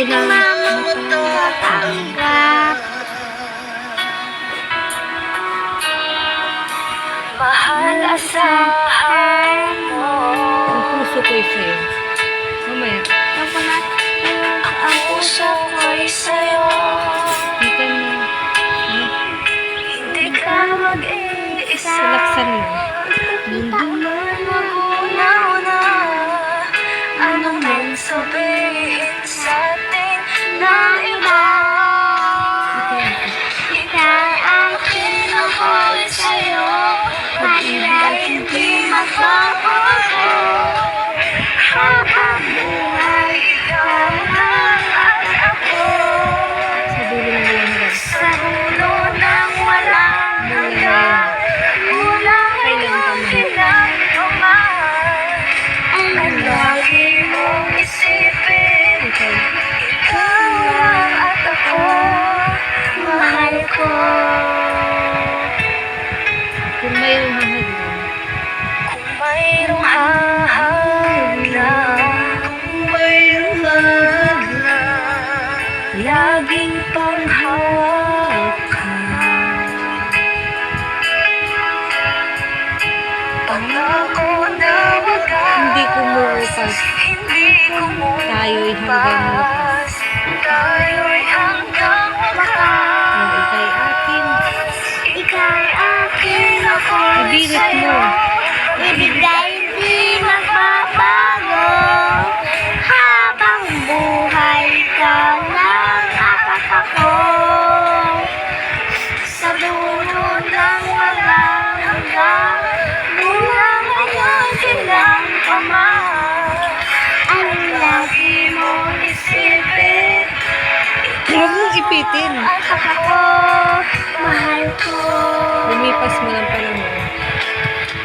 na matanggap. Mahal, asahan mo. ang puso ko'y sa'yo. Mamaya, Ang puso ko'y sa'yo. hindi ka na Hindi ka mag-iisa. salaksan mo. Mundo man mag-una-una. Ano man sabihin sa'tin ng iba. Ika'y akin, ako'y sa'yo. Pag-ibig hindi magbabago. Habang buhay, ikaw lang at ako. Sa dulo ng buwan hanggang Sa dulo ng walang hanggan. Mula ngayon kailanman. Ang lagi mong isipin. Ikaw lang at ako. Mahal ko. kung mayroong hahagdan, Kung mayroong hahagdan, kung mayroong hahagdan, laging panghawakan. Pangako na wagas, hindi kumuupas. hindi Tayo'y hanggang kumupas, tayo'y hanggang wakas. Kung ika'y akin, Ika'y akin, ako'y Ibirit mo. sa'yo. Ibigay di magbabago. Habang buhay, ikaw lang at ako. Sa dulo ng walang hanggan. Mula ngayon kailan pa man. Ang lagi mong isipin. huwag mong ipitin. At ako, mahal ko. Lumipas mo ng panahon.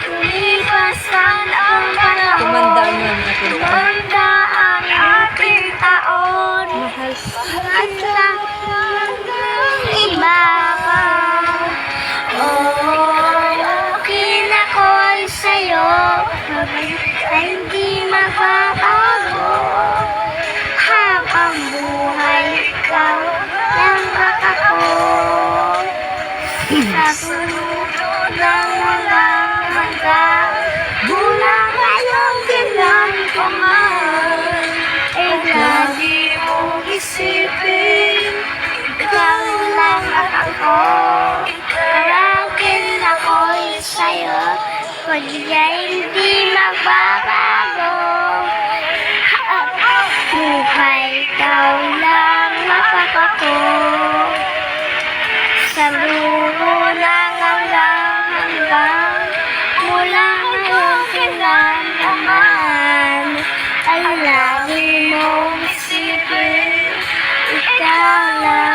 Lumipas man ang panahon. Tumanda man ang ating taon. Tumanda ang ating taon. Mahal, At lang iba pa. Akin ako'y sa'yo. Ay hindi magbabago. Habang buhay, ikaw lang at ako. Sa dulo ng walang hanggan. Mula ngayon kailan pa man. Ay lagi mong isipin. Ikaw lang at ako. Ika'y akin, ako'y sa'yo. Pag-ibig hindi magbabago. Buhay, ikaw lang at ako. Sa dulo ng hanggang. Mula ngayon kailan naman. Ay lagi mong isipin. Ikaw lang.